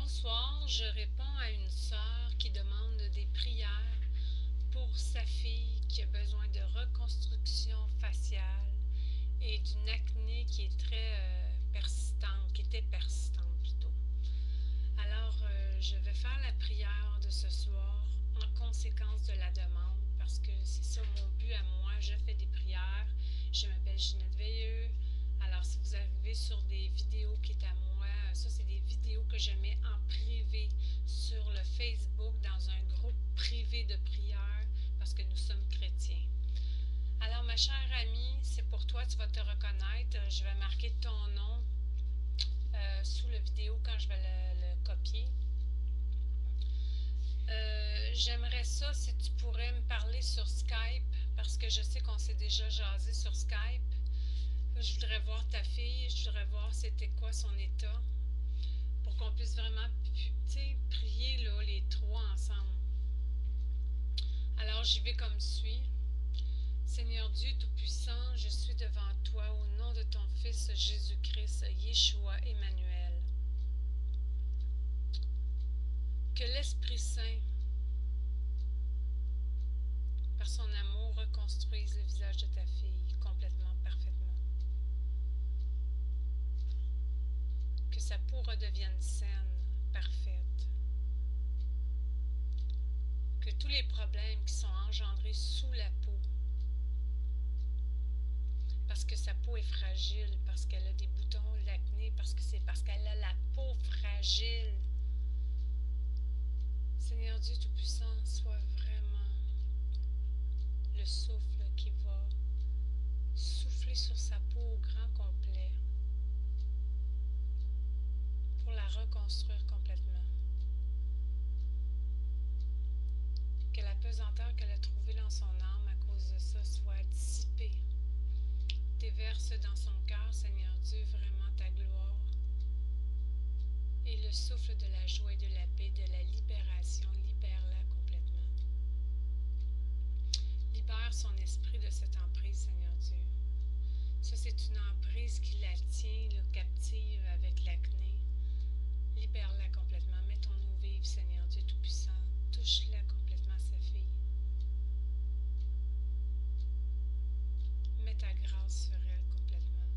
Bonsoir, je réponds à une sœur qui demande des prières pour sa fille qui a besoin de reconstruction faciale et d'une acné qui est très persistante, qui était persistante plutôt. Alors, je vais faire la prière de ce soir en conséquence de la demande parce que c'est ça mon but à moi. Je fais des prières. Je m'appelle Ginette Veilleux. Alors, si vous arrivez sur des vidéos qui est à moi, ça, c'est des vidéos que je mets en privé sur le Facebook dans un groupe privé de prières parce que nous sommes chrétiens. Alors, ma chère amie, c'est pour toi, tu vas te reconnaître. Je vais marquer ton nom sous la vidéo quand je vais le copier. J'aimerais ça si tu pourrais me parler sur Skype parce que je sais qu'on s'est déjà jasé sur Skype. Je voudrais voir ta fille, je voudrais voir c'était quoi son état pour qu'on puisse vraiment prier là, les trois ensemble. Alors j'y vais comme suit. Seigneur Dieu Tout-Puissant, je suis devant toi au nom de ton Fils Jésus-Christ, Yeshua Emmanuel. Que l'Esprit Saint, par son amour, reconstruise le visage de ta fille complètement, parfaitement. Que sa peau redevienne saine, parfaite. Que tous les problèmes qui sont engendrés sous la peau, parce que sa peau est fragile, parce qu'elle a des boutons, l'acné, parce qu'elle a la peau fragile. Seigneur Dieu Tout-Puissant, sois vraiment le souffle qui va souffler sur sa peau au grand complet pour la reconstruire complètement. Que la pesanteur qu'elle a trouvée dans son âme à cause de ça soit dissipée. Déverse dans son cœur, Seigneur Dieu, vraiment ta gloire et le souffle de la joie et de la paix, de la libération. Libère-la complètement. Libère son esprit de cette emprise, Seigneur Dieu. Ça, c'est une emprise qui la tient là, captive avec l'acné. Libère-la complètement. Mets ton eau vive, Seigneur Dieu Tout-Puissant. Touche-la complètement, sa fille. Mets ta grâce sur elle complètement.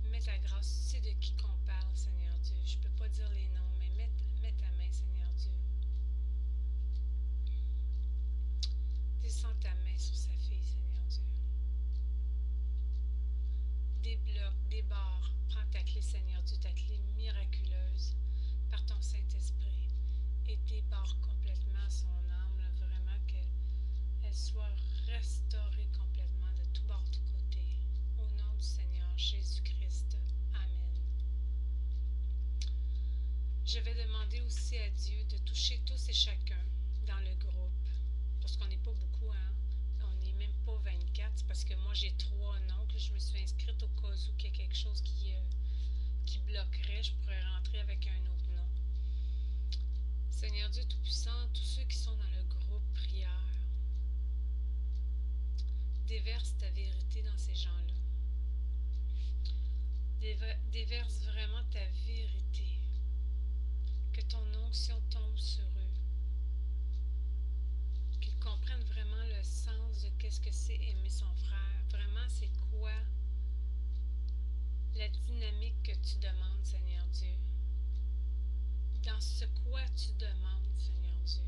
Mets ta grâce. Tu sais de qui qu'on parle, Seigneur Dieu. Je ne peux pas dire les noms, mais mets ta main, Seigneur Dieu. Descends ta main sur sa fille, Seigneur Dieu. Débloque, débarre. Prends ta clé, Seigneur Dieu, ta clé miraculeuse par ton Saint-Esprit et débarre complètement son âme, là, vraiment qu'elle soit restaurée complètement de tout bord, de tout côté. Au nom du Seigneur Jésus-Christ. Amen. Je vais demander aussi à Dieu de toucher tous et chacun dans le groupe, parce qu'on n'est pas beaucoup, hein? On n'est même pas 24, c'est parce que moi j'ai 3 noms que je me suis inscrite au cas où il y a quelque chose qui bloquerait, je pourrais rentrer avec un autre nom. Seigneur Dieu Tout-Puissant, tous ceux qui sont dans le groupe prière, déverse ta vérité dans ces gens-là. Déverse vraiment ta vérité. Que ton onction tombe sur eux. Qu'ils comprennent vraiment le sens de qu'est-ce que c'est aimer son frère. Vraiment, c'est quoi la dynamique que tu demandes, Seigneur Dieu. Dans ce quoi tu demandes, Seigneur Dieu.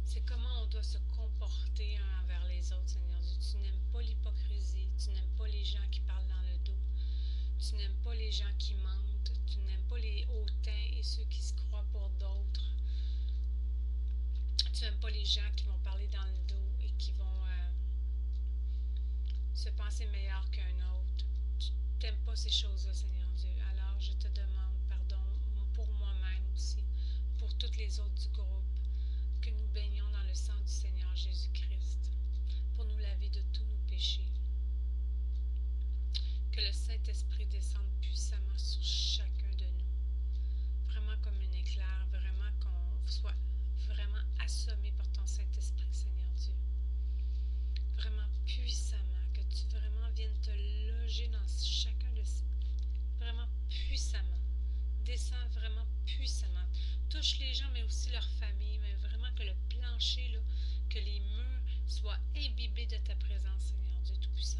C'est comment on doit se comporter un envers les autres, Seigneur Dieu. Tu n'aimes pas l'hypocrisie. Tu n'aimes pas les gens qui parlent dans le dos. Tu n'aimes pas les gens qui mentent. Tu n'aimes pas les hautains et ceux qui se croient pour d'autres. Tu n'aimes pas les gens qui vont parler dans le dos et qui vont se penser meilleurs qu'un autre. Tu n'aimes pas ces choses-là, Seigneur Dieu. Alors, je te demande pardon pour moi-même aussi, pour toutes les autres du groupe, que nous baignons dans le sang du Seigneur Jésus-Christ, pour nous laver de tous nos péchés. Que le Saint-Esprit descende puissamment sur chacun de nous, vraiment comme un éclair, vraiment qu'on soit vraiment assommé par ton Saint-Esprit, Seigneur Dieu. Vraiment puissamment, que tu vraiment viennes te loger dans chacun de ces... Vraiment puissamment. Descends vraiment puissamment. Touche les gens, mais aussi leur famille, mais vraiment que le plancher, là, que les murs soient imbibés de ta présence, Seigneur Dieu Tout-Puissant.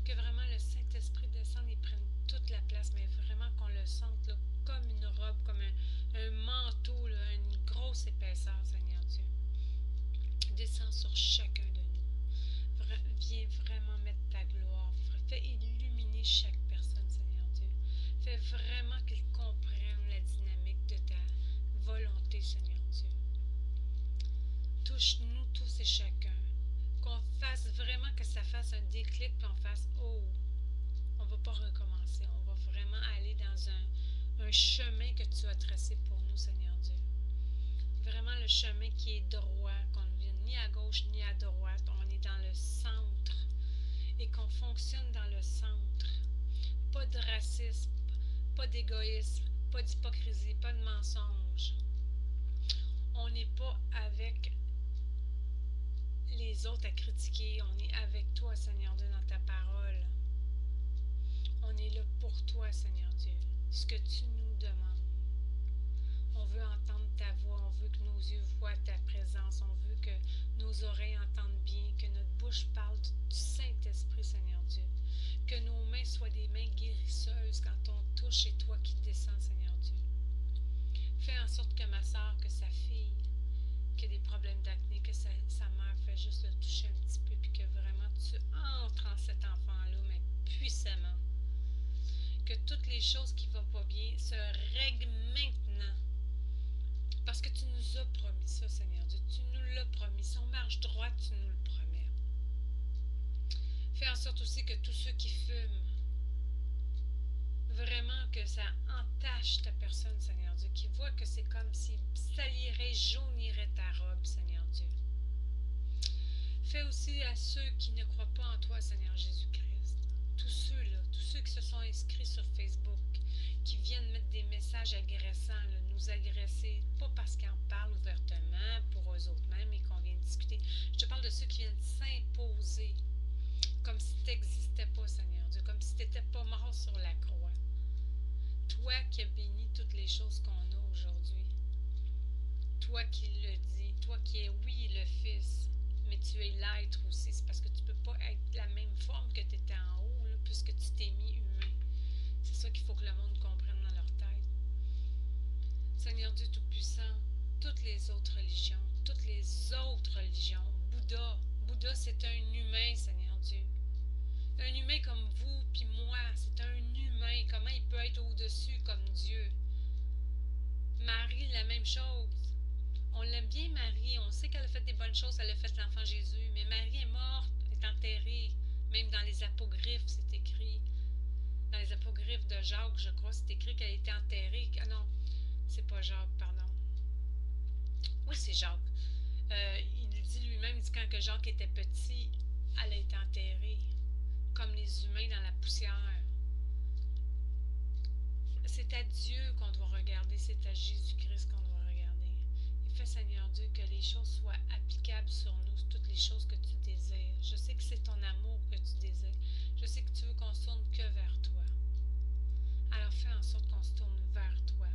Que vraiment le Saint-Esprit descende et prenne toute la place, mais vraiment qu'on le sente là, comme une robe, comme un manteau, là, une grosse épaisseur, Seigneur Dieu. Descends sur chacun de nous. Viens vraiment mettre ta gloire. Fais illuminer chaque personne, Seigneur Dieu. Fais vraiment qu'ils comprennent la dynamique de ta volonté, Seigneur Dieu. Touche-nous tous et chacun. Qu'on fasse vraiment que ça fasse un déclic, puis on fasse « Oh, on ne va pas recommencer. On va vraiment aller dans un chemin que tu as tracé pour nous, Seigneur Dieu. Vraiment le chemin qui est droit, qu'on ne vienne ni à gauche ni à droite. On est dans le centre et qu'on fonctionne dans le centre. Pas de racisme, pas d'égoïsme, pas d'hypocrisie, pas de mensonge. On n'est pas avec les autres à critiquer. On est avec toi, Seigneur Dieu, dans ta parole. On est là pour toi, Seigneur Dieu. Ce que tu nous demandes. On veut entendre ta voix, on veut que nos yeux voient ta présence, on veut que nos oreilles entendent bien, que notre bouche parle du Saint-Esprit, Seigneur Dieu. Que nos mains soient des mains guérisseuses quand on touche et toi qui descends, Seigneur Dieu. Fais en sorte que ma soeur, que sa fille, qui a des problèmes d'acné, que sa mère fait juste le toucher un petit peu, puis que vraiment tu entres en cet enfant-là, mais puissamment. Que toutes les choses qui ne vont pas bien se règlent maintenant. Parce que tu nous as promis ça, Seigneur Dieu. Tu nous l'as promis. Si on marche droit, tu nous le promets. Fais en sorte aussi que tous ceux qui fument, vraiment que ça entache ta personne, Seigneur Dieu. Qui voient que c'est comme si salirait, jaunirait ta robe, Seigneur Dieu. Fais aussi à ceux qui ne croient pas en toi, Seigneur Jésus-Christ. Tous ceux-là, tous ceux qui se sont inscrits sur Facebook, qui viennent mettre des messages agressants, là, nous agresser, pas parce qu'ils en parlent ouvertement pour eux autres mêmes et qu'on vient discuter. Je te parle de ceux qui viennent s'imposer comme si tu n'existais pas, Seigneur Dieu, comme si tu n'étais pas mort sur la croix. Toi qui as béni toutes les choses qu'on a aujourd'hui. Toi qui le dis, toi qui es, oui, le Fils, mais tu es l'être aussi. C'est parce que tu ne peux pas être la même forme que tu étais en haut, là, puisque tu t'es mis humain. C'est ça qu'il faut que le monde comprenne dans leur tête. Seigneur Dieu Tout-Puissant, toutes les autres religions, Bouddha, c'est un humain, Seigneur Dieu. Un humain comme vous puis moi, c'est un humain. Comment il peut être au-dessus comme Dieu? Marie, la même chose. On l'aime bien, Marie. On sait qu'elle a fait des bonnes choses, elle a fait l'enfant Jésus. Mais Marie est morte, est enterrée. Même dans les apocryphes, c'est écrit. Dans les apocryphes de Jacques, je crois, c'est écrit qu'elle était enterrée. Ah non, c'est pas Jacques, pardon. Oui, c'est Jacques. Il dit lui-même, il dit quand que Jacques était petit, elle a été enterrée. Comme les humains dans la poussière. C'est à Dieu qu'on doit regarder, c'est à Jésus-Christ qu'on doit regarder. Et fais, Seigneur Dieu, que les choses soient applicables sur nous, toutes les choses que tu désires. Je sais que c'est ton amour que tu désires. Je sais que tu veux qu'on se tourne que vers toi. Alors fais en sorte qu'on se tourne vers toi,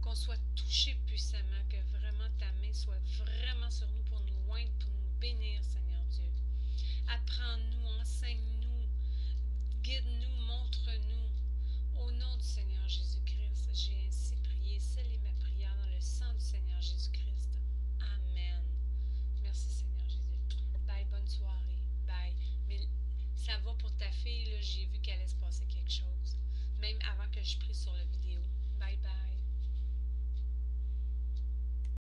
qu'on soit touché puissamment, que vraiment ta main soit vraiment sur nous pour nous oindre, pour nous bénir, Seigneur Dieu. Apprends-nous, enseigne-nous, guide-nous, montre-nous. Au nom du Seigneur Jésus-Christ, j'ai ainsi prié. Scellez ma prière dans le sang du Seigneur Jésus-Christ. Amen. Merci Seigneur Jésus. Bye, bonne soirée. Bye. Mais ça va pour ta fille, là, j'ai vu qu'elle allait se passer quelque chose. Même avant que je prie sur la vidéo. Bye bye.